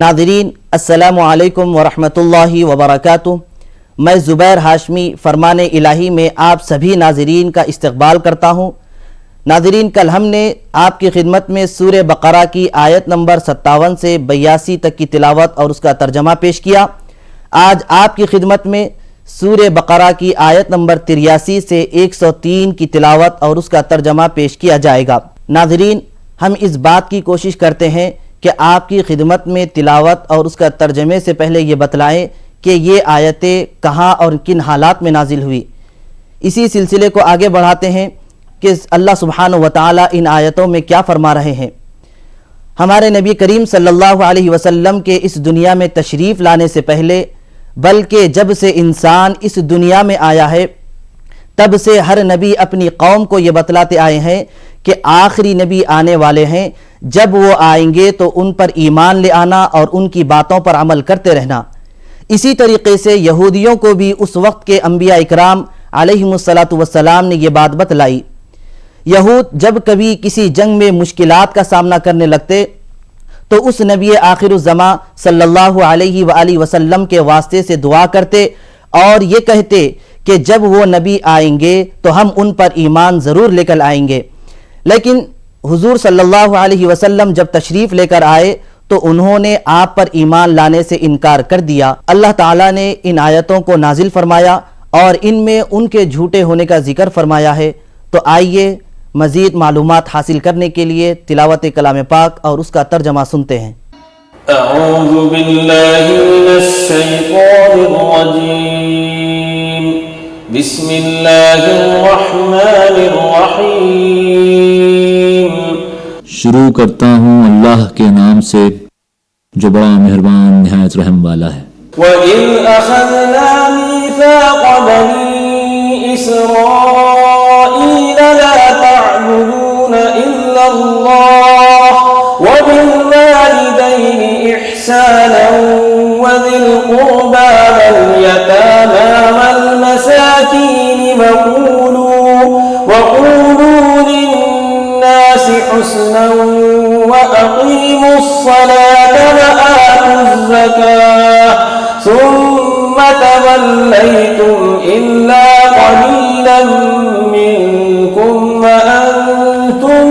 ناظرین السلام علیکم ورحمۃ اللہ وبرکاتہ۔ میں زبیر ہاشمی فرمان الہی میں آپ سبھی ناظرین کا استقبال کرتا ہوں۔ ناظرین، کل ہم نے آپ کی خدمت میں سورہ بقرہ کی آیت نمبر 57 سے 82 تک کی تلاوت اور اس کا ترجمہ پیش کیا۔ آج آپ کی خدمت میں سورہ بقرہ کی آیت نمبر 83 سے 103 کی تلاوت اور اس کا ترجمہ پیش کیا جائے گا۔ ناظرین، ہم اس بات کی کوشش کرتے ہیں کہ آپ کی خدمت میں تلاوت اور اس کا ترجمے سے پہلے یہ بتلائیں کہ یہ آیتیں کہاں اور کن حالات میں نازل ہوئی۔ اسی سلسلے کو آگے بڑھاتے ہیں کہ اللہ سبحانہ وتعالی ان آیتوں میں کیا فرما رہے ہیں۔ ہمارے نبی کریم صلی اللہ علیہ وسلم کے اس دنیا میں تشریف لانے سے پہلے، بلکہ جب سے انسان اس دنیا میں آیا ہے تب سے ہر نبی اپنی قوم کو یہ بتلاتے آئے ہیں کہ آخری نبی آنے والے ہیں، جب وہ آئیں گے تو ان پر ایمان لے آنا اور ان کی باتوں پر عمل کرتے رہنا۔ اسی طریقے سے یہودیوں کو بھی اس وقت کے انبیاء اکرام علیہم السلام نے یہ بات بتلائی۔ یہود جب کبھی کسی جنگ میں مشکلات کا سامنا کرنے لگتے تو اس نبی آخر الزماں صلی اللہ علیہ وآلہ وسلم کے واسطے سے دعا کرتے اور یہ کہتے کہ جب وہ نبی آئیں گے تو ہم ان پر ایمان ضرور لے کر آئیں گے۔ لیکن حضور صلی اللہ علیہ وسلم جب تشریف لے کر آئے تو انہوں نے آپ پر ایمان لانے سے انکار کر دیا۔ اللہ تعالیٰ نے ان آیتوں کو نازل فرمایا اور ان میں ان کے جھوٹے ہونے کا ذکر فرمایا ہے۔ تو آئیے مزید معلومات حاصل کرنے کے لیے تلاوت کلام پاک اور اس کا ترجمہ سنتے ہیں۔ اعوذ باللہ من الشیطان الرجیم، بسم اللہ الرحمن الرحیم۔ شروع کرتا ہوں اللہ کے نام سے جو بڑا مہربان نہایت رحم والا ہے۔ وَإِذْ أَخَذْنَا مِيثَاقَ بَنِي إِسْرَائِيلَ لَا تَعْبُدُونَ إِلَّا اللَّهَ وَبِالْوَالِدَيْنِ إِحْسَانًا وَذِي الْقُرْبَى وَالْيَتَامَى وَالْمَسَاكِينِ وَقُولُوا لِلنَّاسِ حُسْنًا وَأَقِيمُوا الصَّلَاةَ وَآتُوا الزَّكَاةَ ثُمَّ تَوَلَّيْتُمْ إِلَّا قَلِيلًا مِّنكُمْ وَأَنتُم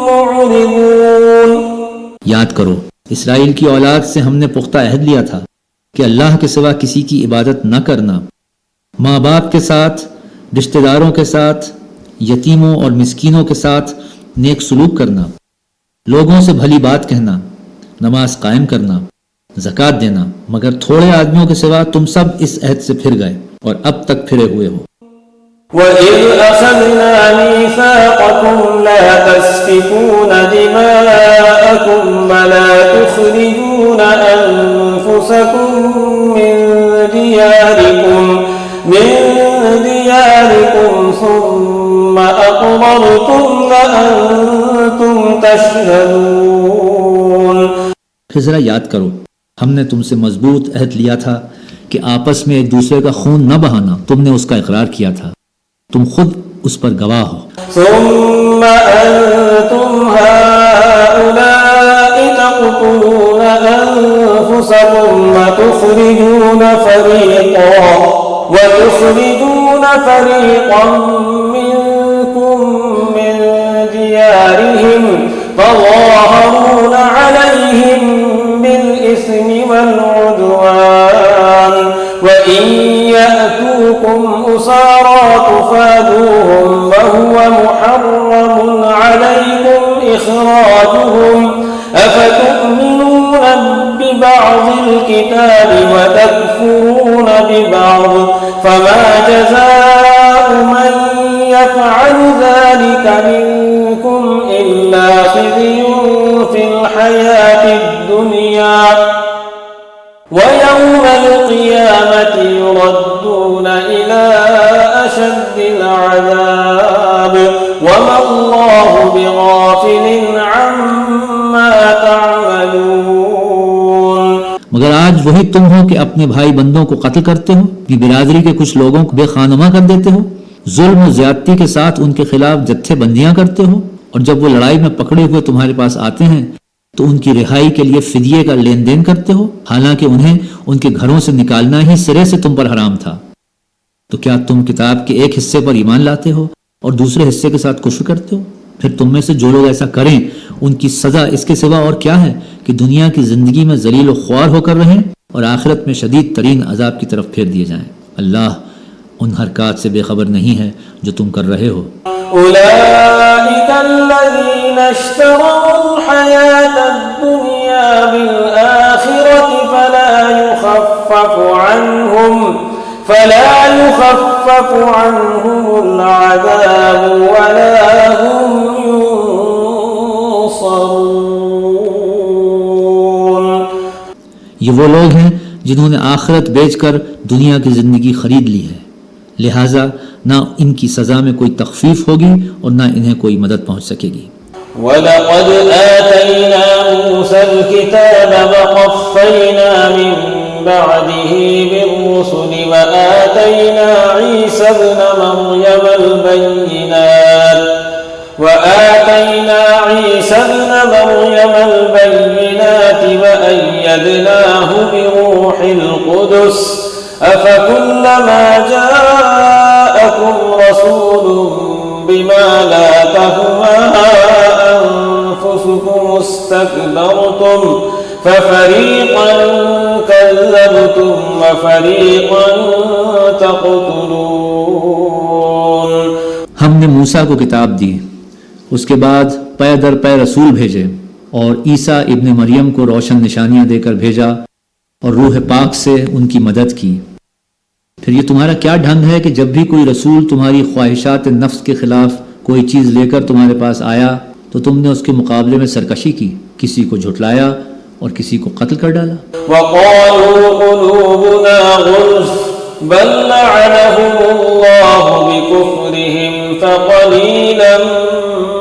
مُّعْرِضُونَ۔ یاد کرو، اسرائیل کی اولاد سے ہم نے پختہ عہد لیا تھا کہ اللہ کے سوا کسی کی عبادت نہ کرنا، ماں باپ کے ساتھ، رشتہ داروں کے ساتھ، یتیموں اور مسکینوں کے ساتھ نیک سلوک کرنا، لوگوں سے بھلی بات کہنا، نماز قائم کرنا، زکوٰۃ دینا، مگر تھوڑے آدمیوں کے سوا تم سب اس عہد سے پھر گئے اور اب تک پھرے ہوئے ہو۔ وَإِذْ أَخَذْنَا مِيثَاقَكُمْ لَا تَسْفِكُونَ دِمَاءَكُمْ وَلَا تُخْرِجُونَ أَنفُسَكُمْ من دياركم ثم أقررتم وأنتم تشهدون۔ پھر ذرا یاد کرو، ہم نے تم سے مضبوط عہد لیا تھا کہ آپس میں ایک دوسرے کا خون نہ بہانا، تم نے اس کا اقرار کیا تھا، تم خود اس پر گواہ ہو۔ ثم أنتم هؤلاء تقتلون أنفسكم وتخرجون فريقا منكم من ديارهم تظاهرون عليهم بالإثم والعدوان وإن يأتوكم أسارى تفادوهم وهو محرم عليكم إخراجهم أفتؤمنون ببعض الكتاب وتكفرون ببعض فما جزاء من يفعل ذلك منكم إلا خزي في الحياة الدنيا ويوم القيامة يردون إلى أشد العذاب وما الله بغافل عما تعملون۔ مگر آج وہی تم ہو کہ اپنے بھائی بندوں کو قتل کرتے ہو، اپنی برادری کے کچھ لوگوں کو بے خانمہ کر دیتے ہو، ظلم و زیادتی کے ساتھ ان کے خلاف جتھے بندیاں کرتے ہو، اور جب وہ لڑائی میں پکڑے ہوئے تمہارے پاس آتے ہیں تو ان کی رہائی کے لیے فدیے کا لین دین کرتے ہو، حالانکہ انہیں ان کے گھروں سے نکالنا ہی سرے سے تم پر حرام تھا۔ تو کیا تم کتاب کے ایک حصے پر ایمان لاتے ہو اور دوسرے حصے کے ساتھ کفر کرتے ہو؟ پھر تم میں سے جو لوگ ایسا کریں ان کی سزا اس کے سوا اور کیا ہے کہ دنیا کی زندگی میں ذلیل و خوار ہو کر رہیں اور آخرت میں شدید ترین عذاب کی طرف پھیر دیے جائیں۔ اللہ ان حرکات سے بے خبر نہیں ہے جو تم کر رہے ہو۔ أولئك الذين اشتروا الحياة الدنيا بالآخرة فلا يخفف عنهم العذاب ولا هم ينصرون۔ یہ وہ لوگ ہیں جنہوں نے آخرت بیچ کر دنیا کی زندگی خرید لی ہے، لہٰذا نہ ان کی سزا میں کوئی تخفیف ہوگی اور نہ انہیں کوئی مدد پہنچ سکے گی۔ وَلَقَدْ آتَيْنَا مُوسَى الْكِتَابَ وَقَفَّيْنَا مِن بَعْدِهِ بِالرُّسُلِ وَآتَيْنَا عِيسَى ابْنَ مَرْيَمَ الْبَيِّنَاتِ وَأَيَّدْنَاهُ بِرُوحِ الْقُدُسِ أَفَكُلَّمَا جَاءَكُمْ رَسُولٌ بِمَا لَا تَهْوَىٰ أَنفُسُكُمُ اسْتَكْبَرْتُمْ فَفَرِيقًا كَذَّبْتُمْ وَفَرِيقًا تَقْتُلُونَ۔ ہم نے موسیٰ کو کتاب دی، اس کے بعد پے در پے رسول بھیجے اور عیسیٰ ابن مریم کو روشن نشانیاں دے کر بھیجا اور روح پاک سے ان کی مدد کی۔ پھر یہ تمہارا کیا ڈھنگ ہے کہ جب بھی کوئی رسول تمہاری خواہشات نفس کے خلاف کوئی چیز لے کر تمہارے پاس آیا تو تم نے اس کے مقابلے میں سرکشی کی، کسی کو جھٹلایا اور کسی کو قتل کر ڈالا۔ وَقَالُوا قُلُوبُنَا غُلْفٌ بَل لَّعَنَهُمُ اللَّهُ بِكُفْرِهِمْ فَقَلِيلًا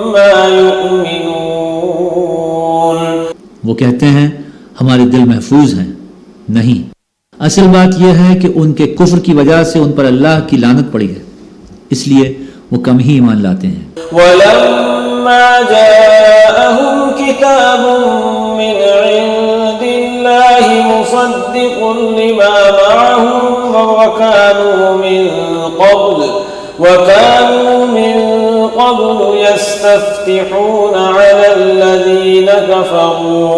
مَّا يُؤْمِنُونَ۔ وہ کہتے ہیں ہمارے دل محفوظ ہیں، نہیں، اصل بات یہ ہے کہ ان کے کفر کی وجہ سے ان پر اللہ کی لعنت پڑی ہے، اس لیے وہ کم ہی ایمان لاتے ہیں۔ وَلَمَّا جَاءَهُمْ كِتَابٌ مِّنْ عِندِ اللَّهِ مُصَدِّقٌ لِّمَا مَعَهُمْ وَكَانُوا مِن قَبْلُ يَسْتَفْتِحُونَ عَلَى الَّذِينَ كَفَرُوا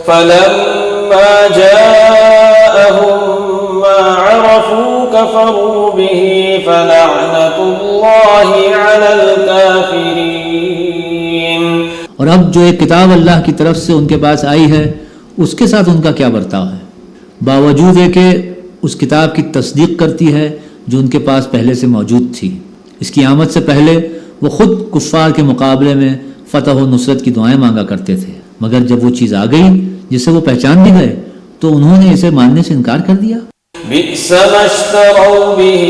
فَلَمَّا جَاءَهُم مَّا عَرَفُوا كَفَرُوا بِهِ فَلَعْنَةُ اللَّهِ عَلَى الْكَافِرِينَ۔ اور اب جو ایک کتاب اللہ کی طرف سے ان کے پاس آئی ہے اس کے ساتھ ان کا کیا برتاؤ ہے؟ باوجود ہے کہ اس کتاب کی تصدیق کرتی ہے جو ان کے پاس پہلے سے موجود تھی۔ اس کی آمد سے پہلے وہ خود کفار کے مقابلے میں فتح و نصرت کی دعائیں مانگا کرتے تھے، مگر جب وہ چیز آ گئی جسے وہ پہچان بھی گئے تو انہوں نے اسے ماننے سے انکار کر دیا۔ بئس ما اشتروا به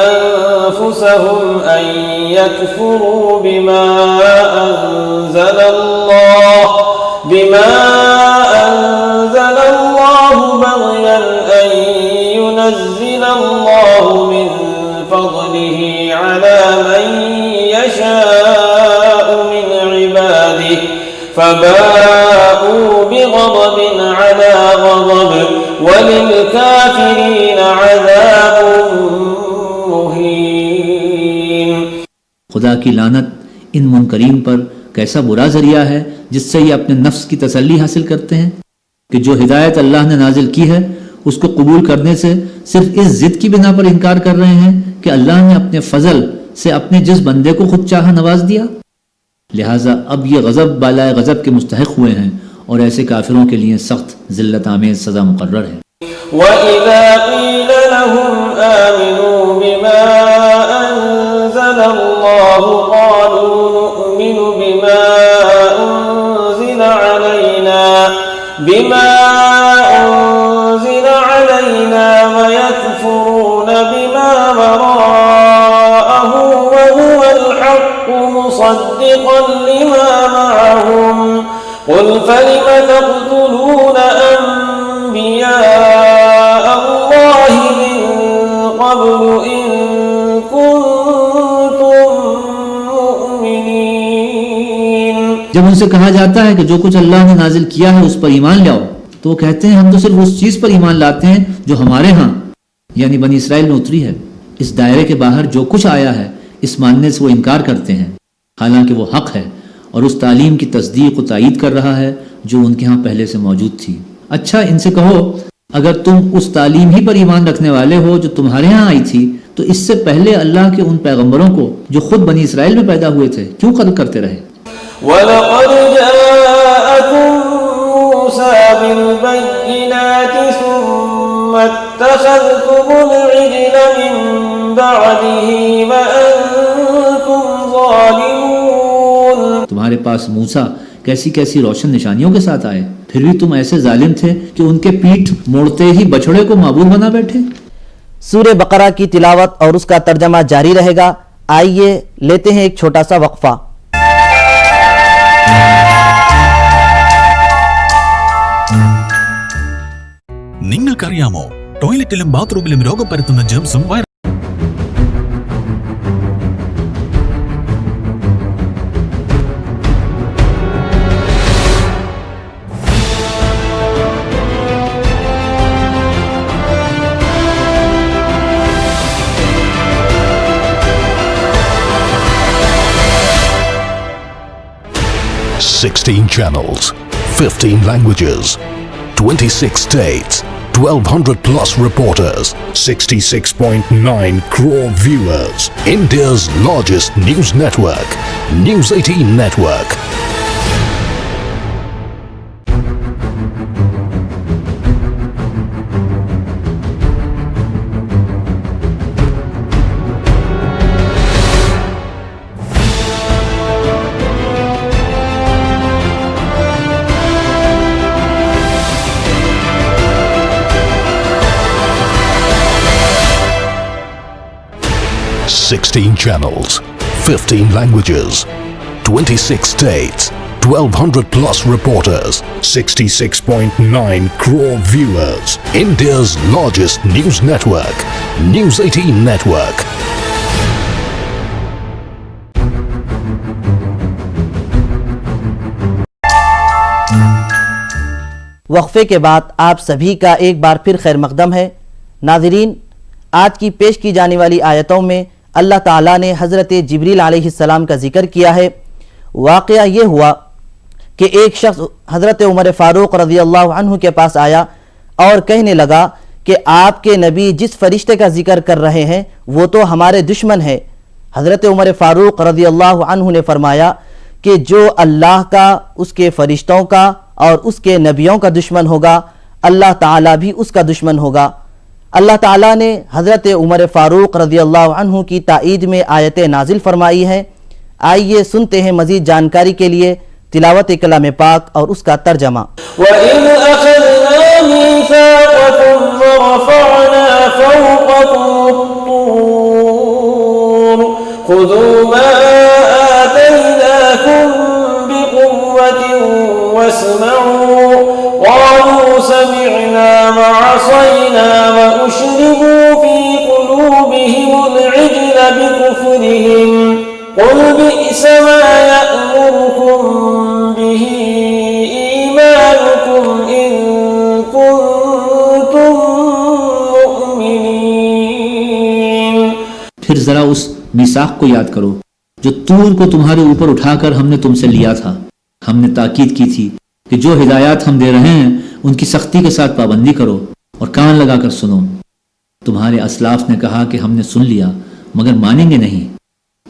أنفسهم أن يكفروا بما أنزل الله بغيا أن ينزل الله من فضله على من يشاء من عباده فباءوا بغضب على غضب وَلِلْكَافِرِينَ عَذَابٌ مُّهِينٌ۔ خدا کی لعنت ان منکرین پر کیسا برا ذریعہ ہے جس سے یہ اپنے نفس کی تسلی حاصل کرتے ہیں کہ جو ہدایت اللہ نے نازل کی ہے اس کو قبول کرنے سے صرف اس ضد کی بنا پر انکار کر رہے ہیں کہ اللہ نے اپنے فضل سے اپنے جس بندے کو خود چاہا نواز دیا، لہٰذا اب یہ غضب بالائے غضب کے مستحق ہوئے ہیں اور ایسے کافروں کے لیے سخت ذلت آمیز سزا مقرر ہے۔ وَإِذَا قِيلَ لَهُمْ آمِنُوا بِمَا أَنزَلَ اللَّهُ قَالُوا نُؤْمِنُ بِمَا أُنزِلَ عَلَيْنَا وَيَكْفُرُونَ بِمَا وَرَاءَهُ وَهُوَ الْحَقُّ مُصَدِّقًا لِّمَا مَعَهُمْ قُلْ فَلِمَ تَقْتُلُونَ أَنبِيَاءَ اللَّهِ مِن قَبْلُ إِن كُنتُم مُّؤْمِنِينَ۔ جب ان سے کہا جاتا ہے کہ جو کچھ اللہ نے نازل کیا ہے اس پر ایمان لاؤ، تو وہ کہتے ہیں ہم تو صرف اس چیز پر ایمان لاتے ہیں جو ہمارے ہاں یعنی بنی اسرائیل میں اتری ہے۔ اس دائرے کے باہر جو کچھ آیا ہے اس ماننے سے وہ انکار کرتے ہیں، حالانکہ وہ حق ہے اور اس تعلیم کی تصدیق و تائید کر رہا ہے جو ان کے ہاں پہلے سے موجود تھی۔ اچھا ان سے کہو اگر تم اس تعلیم ہی پر ایمان رکھنے والے ہو جو تمہارے ہاں آئی تھی تو اس سے پہلے اللہ کے ان پیغمبروں کو جو خود بنی اسرائیل میں پیدا ہوئے تھے کیوں قتل کرتے رہے؟ وَلَقَدْ جَاءَكُم مُوسَى بِالْبَيِّنَاتِ ثُمَّ اتَّخَذْتُمُ الْعِجْلَ مِن بَعْدِهِ وَأَنتُمْ ظَالِمُونَ۔ تمہارے پاس موسیٰ کیسی کیسی روشن نشانیوں کے ساتھ آئے، پھر بھی تم ایسے ظالم تھے کہ ان کے پیٹھ موڑتے ہی بچھڑے کو معبود بنا بیٹھے۔ سورہ بقرہ کی تلاوت اور اس کا ترجمہ جاری رہے گا۔ آئیے لیتے ہیں ایک چھوٹا سا وقفہ۔ നിങ്ങൾക്കറിയാമോ ടോയ്ലറ്റിലും ബാത്റൂമിലും രോഗം പരത്തുന്ന ജെംസും $16 channels, 15 languages, 26 states, 1,200 plus reporters, 66.9 crore viewers. India's largest news network, News 18 Network. $16 channels, 15 languages, 26 states, 1,200 plus reporters, 66.9 crore viewers. India's largest news network, News 18 Network. وقفے کے بعد آپ سبھی کا ایک بار پھر خیر مقدم ہے۔ ناظرین، آج کی پیش کی جانے والی آیتوں میں اللہ تعالیٰ نے حضرت جبریل علیہ السلام کا ذکر کیا ہے۔ واقعہ یہ ہوا کہ ایک شخص حضرت عمر فاروق رضی اللہ عنہ کے پاس آیا اور کہنے لگا کہ آپ کے نبی جس فرشتے کا ذکر کر رہے ہیں وہ تو ہمارے دشمن ہے۔ حضرت عمر فاروق رضی اللہ عنہ نے فرمایا کہ جو اللہ کا، اس کے فرشتوں کا اور اس کے نبیوں کا دشمن ہوگا، اللہ تعالیٰ بھی اس کا دشمن ہوگا۔ اللہ تعالیٰ نے حضرت عمر فاروق رضی اللہ عنہ کی تائید میں آیت نازل فرمائی ہے۔ آئیے سنتے ہیں مزید جانکاری کے لیے تلاوت کلام پاک اور اس کا ترجمہ۔ وَإِذْ أَخَذْنَا مِيثَاقَكُمْ وَرَفَعْنَا فَوْقَكُمُ الطُّورَ خُذُوا مَا آتَيْنَاكُمْ بِقُوَّةٍ وَاسْمَعُوا قَالُوا سَمِعْنَا وَعَصَيْنَا وَأُشْرِبُوا فِي قُلُوبِهِمُ الْعِجْلَ بِكُفْرِهِمْ قُلْ بِئْسَ مَا يَأْمُرُكُمْ بِهِ إِيمَانُكُمْ إِن كُنتُم مُؤْمِنِينَ۔ پھر ذرا اس میثاق کو یاد کرو جو طور کو تمہارے اوپر اٹھا کر ہم نے تم سے لیا تھا۔ ہم نے تاکید کی تھی کہ جو ہدایات ہم دے رہے ہیں ان کی سختی کے ساتھ پابندی کرو اور کان لگا کر سنو۔ تمہارے اسلاف نے کہا کہ ہم نے سن لیا مگر مانیں گے نہیں،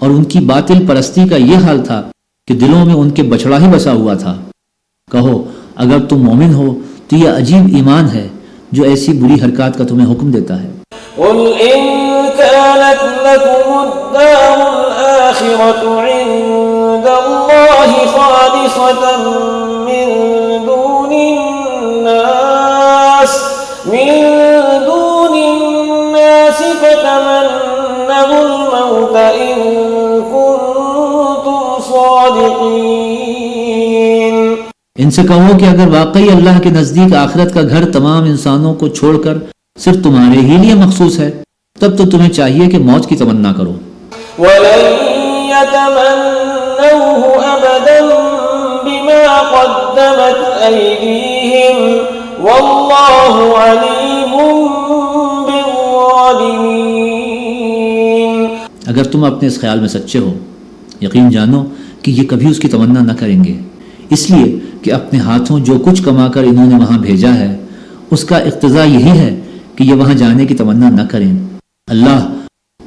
اور ان کی باطل پرستی کا یہ حال تھا کہ دلوں میں ان کے بچڑا ہی بسا ہوا تھا۔ کہو اگر تم مومن ہو تو یہ عجیب ایمان ہے جو ایسی بری حرکات کا تمہیں حکم دیتا ہے۔ قل إن كانت لكم الدار الآخرة عند الله خالصة من دون الناس فتمنوا الموت إن كنتم صادقين۔ ان سے کہو کہ اگر واقعی اللہ کے نزدیک آخرت کا گھر تمام انسانوں کو چھوڑ کر صرف تمہارے ہی لیے مخصوص ہے، تب تو تمہیں چاہیے کہ موت کی تمنا کرو۔ وَلَن يَتَمَنَّوْهُ أَبَدًا بما قدمت أيديهم والله عليم بالظالمين. اگر تم اپنے اس خیال میں سچے ہو یقین جانو کہ یہ کبھی اس کی تمنا نہ کریں گے، اس لیے کہ اپنے ہاتھوں جو کچھ کما کر انہوں نے وہاں بھیجا ہے اس کا اقتضا یہی ہے کہ یہ وہاں جانے کی تمنا نہ کریں. اللہ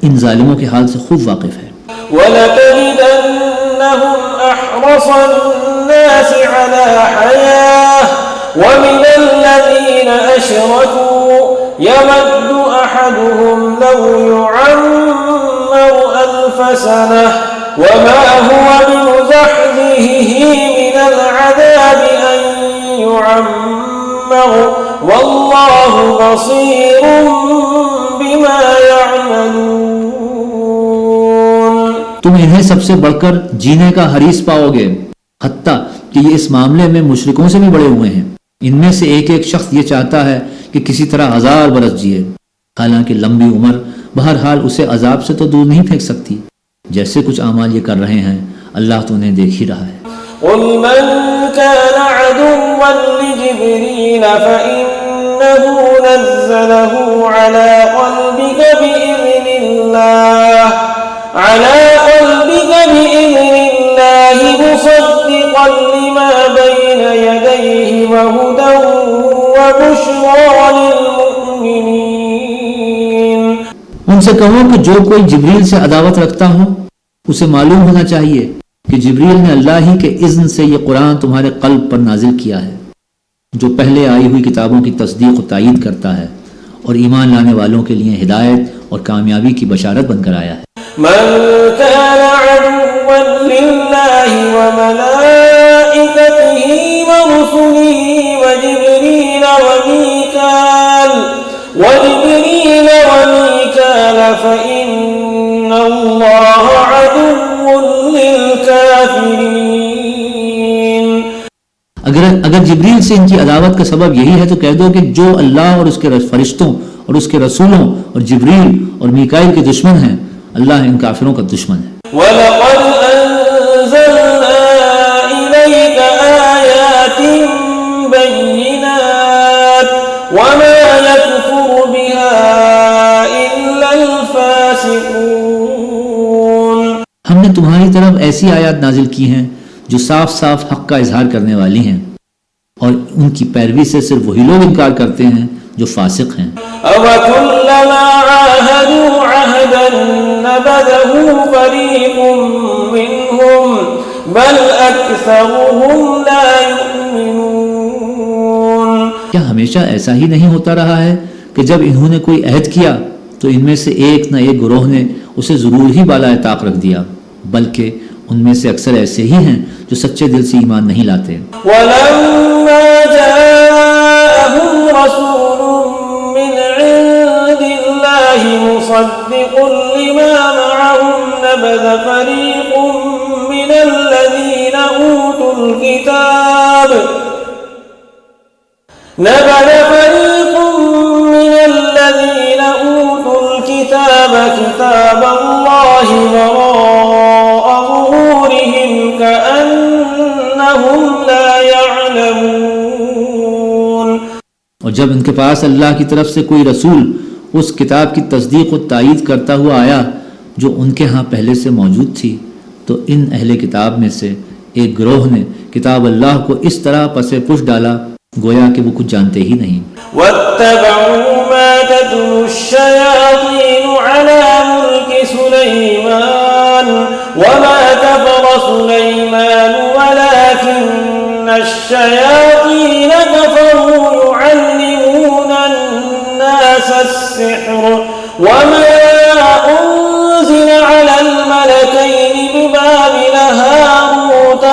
ان ظالموں کے حال سے خوب واقف ہے. وَلَتَجِدَنَّهُمْ أَحْرَصَ النَّاسِ عَلَى حَيَاةٍ وَمِنَ الَّذِينَ أَشْرَكُوا يَوَدُّ أَحَدُهُمْ لَوْ يُعَمَّرُ أَلْفَ سَنَةٍ وَمَا هُوَ بِمُزَحْزِحِهِ مِنَ الْعَذَابِ أَن يُعَمَّرَ وَاللَّهُ بَصِيرٌ بِمَا يَعْمَلُونَ. تم انہیں سب سے بڑھ کر جینے کا حریص پاؤ گے، حتیٰ کہ یہ اس معاملے میں مشرکوں سے بھی بڑے ہوئے ہیں. ان میں سے ایک ایک شخص یہ چاہتا ہے کہ کسی طرح 1000 برس جیے، حالانکہ لمبی عمر بہرحال اسے عذاب سے تو دور نہیں پھینک سکتی. جیسے کچھ اعمال یہ کر رہے ہیں اللہ تو انہیں دیکھ ہی رہا ہے. قل من كان عدوا لجبريل فإنه نزله على قلبك بإذن الله مصدقا لما بين يديه وهدى وبشرى للمؤمنين. ان سے کہو کہ جو کوئی جبریل سے عداوت رکھتا ہو اسے معلوم ہونا چاہیے کہ جبریل نے اللہ ہی کے اذن سے یہ قرآن تمہارے قلب پر نازل کیا ہے، جو پہلے آئی ہوئی کتابوں کی تصدیق و تائید کرتا ہے اور ایمان لانے والوں کے لیے ہدایت اور کامیابی کی بشارت بن کر آیا ہے. من كان عدوا لله وملائكته ورسله وجبريل وميكال فإن الله عدو للكافرين. اگر جبریل سے ان کی عداوت کا سبب یہی ہے تو کہہ دو کہ جو اللہ اور اس کے فرشتوں اور اس کے رسولوں اور جبریل اور میکائیل کے دشمن ہیں اللہ ان کافروں کا دشمن ہے. وَلَقَدْ أَنزَلْنَا إِلَيْكَ آيَاتٍ بَيِّنَاتٍ وَمَا يَكْفُرُ بِهَا إِلَّا الْفَاسِقُونَ. ہم نے تمہاری طرف ایسی آیات نازل کی ہیں جو صاف صاف حق کا اظہار کرنے والی ہیں اور ان کی پیروی سے صرف وہی لوگ انکار کرتے ہیں جو فاسق ہیں. أَوَكُلَّمَا عَاهَدُوا عَهْدًا نَبَذَهُ فَرِيقٌ مِّنْهُمْ بَلْ أَكْثَرُهُمْ لَا يُؤْمِنُونَ. کیا ہمیشہ ایسا ہی نہیں ہوتا رہا ہے کہ جب انہوں نے کوئی عہد کیا تو ان میں سے ایک نہ ایک گروہ نے اسے ضرور ہی بالائے طاق رکھ دیا، بلکہ ان میں سے اکثر ایسے ہی ہیں جو سچے دل سے ایمان نہیں لاتے. وَلَمَّا جَاءَهُمْ رَسُولٌ مِّنْ عِندِ اللَّهِ مُصَدِّقٌ لِّمَا مَعَهُمْ نَبَذَ فَرِيقٌ مِّنَ الَّذِينَ أُوتُوا الْكِتَابَ كِتَابَ اللَّهِ وَرَاءَ ظُهُورِهِمْ كَأَنَّهُمْ لَا يَعْلَمُونَ. اور جب ان کے پاس اللہ کی طرف سے کوئی رسول اس کتاب کی تصدیق و تائید کرتا ہوا آیا جو ان کے ہاں پہلے سے موجود تھی تو ان اہل کتاب میں سے ایک گروہ نے کتاب اللہ کو اس طرح پس پش ڈالا گویا کہ وہ کچھ جانتے ہی نہیں. وَاتَّبَعُوا مَا تَتْلُو الشَّيَاطِينُ عَلَى مُلْكِ سُلَيْمَانَ وَمَا كَفَرَ سُلَيْمَانُ وَلَكِنَّ الشَّيَاطِينَ كَفَرُوا يُعَلِّمُونَ النَّاسَ السِّحْرَ وَمَا أُنزِلَ عَلَى الْمَلَكَيْنِ بِبَابِلَ هَارُوتَ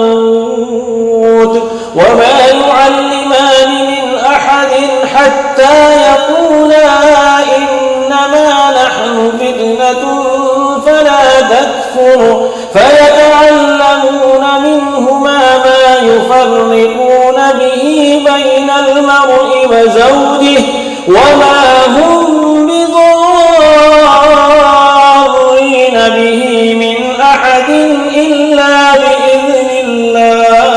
وَمَارُوتَ وَمَا يُعَلِّمَانِ مِنْ أَحَدٍ حَتَّى يَقُولَا إِنَّمَا نَحْنُ فِتْنَةٌ فَلَا تَكْفُرْ فَيَتَعَلَّمُونَ مِنْهُمَا مَا يُفَرِّقُونَ بِهِ بَيْنَ الْمَرْءِ وَزَوْجِهِ وَمَا هُمْ بِضَارِّينَ بِهِ مِنْ أَحَدٍ إِلَّا بِإِذْنِ اللَّهِ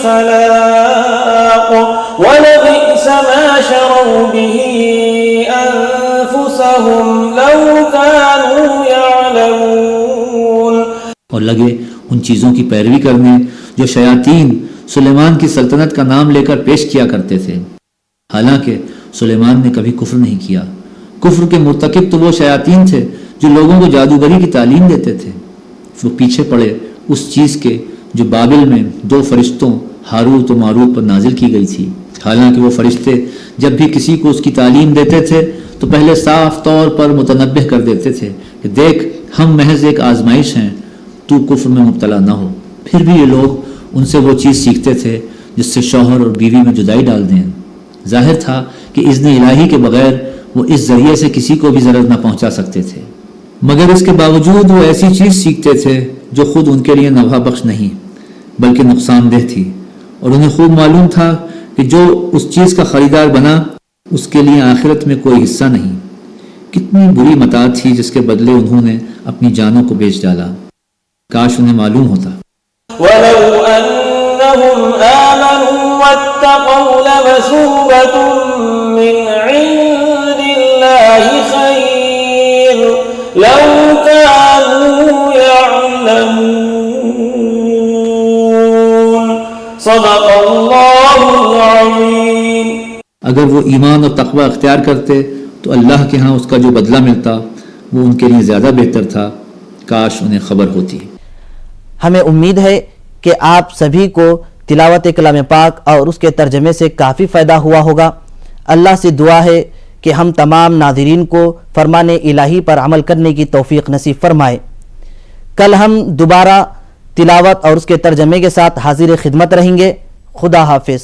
الخلاق ولبئس ما شروا به أنفسهم لو كانوا يعلمون. اور لگے ان چیزوں کی پیروی کرنے جو شیاطین سلیمان کی سلطنت کا نام لے کر پیش کیا کرتے تھے، حالانکہ سلیمان نے کبھی کفر نہیں کیا. کفر کے مرتکب تو وہ شیاطین تھے جو لوگوں کو جادوگری کی تعلیم دیتے تھے. وہ پیچھے پڑے اس چیز کے جو بابل میں 2 فرشتوں ہاروت و ماروت پر نازل کی گئی تھی. حالانکہ وہ فرشتے جب بھی کسی کو اس کی تعلیم دیتے تھے تو پہلے صاف طور پر متنبہ کر دیتے تھے کہ دیکھ ہم محض ایک آزمائش ہیں، تو کفر میں مبتلا نہ ہو. پھر بھی یہ لوگ ان سے وہ چیز سیکھتے تھے جس سے شوہر اور بیوی میں جدائی ڈال دیں. ظاہر تھا کہ اذن الہی کے بغیر وہ اس ذریعے سے کسی کو بھی ضرر نہ پہنچا سکتے تھے، مگر اس کے باوجود وہ ایسی چیز سیکھتے تھے جو خود ان کے لیے نفع بخش نہیں بلکہ نقصان دہ تھی. اور انہیں خوب معلوم تھا کہ جو اس چیز کا خریدار بنا اس کے لیے آخرت میں کوئی حصہ نہیں. کتنی بری متاع تھی جس کے بدلے انہوں نے اپنی جانوں کو بیچ ڈالا. کاش انہیں معلوم ہوتا. ولو أنهم آمنوا واتقوا لمثوبة من عند الله خير لو كانوا يعلمون. صدق الله العظيم. اگر وہ ایمان اور تقوی اختیار کرتے تو اللہ کے ہاں اس کا جو بدلہ ملتا وہ ان کے لیے زیادہ بہتر تھا. کاش انہیں خبر ہوتی. ہمیں امید ہے کہ آپ سبھی کو تلاوت کلام پاک اور اس کے ترجمے سے کافی فائدہ ہوا ہوگا. اللہ سے دعا ہے کہ ہم تمام ناظرین کو فرمان الہی پر عمل کرنے کی توفیق نصیب فرمائے. کل ہم دوبارہ تلاوت اور اس کے ترجمے کے ساتھ حاضر خدمت رہیں گے. خدا حافظ.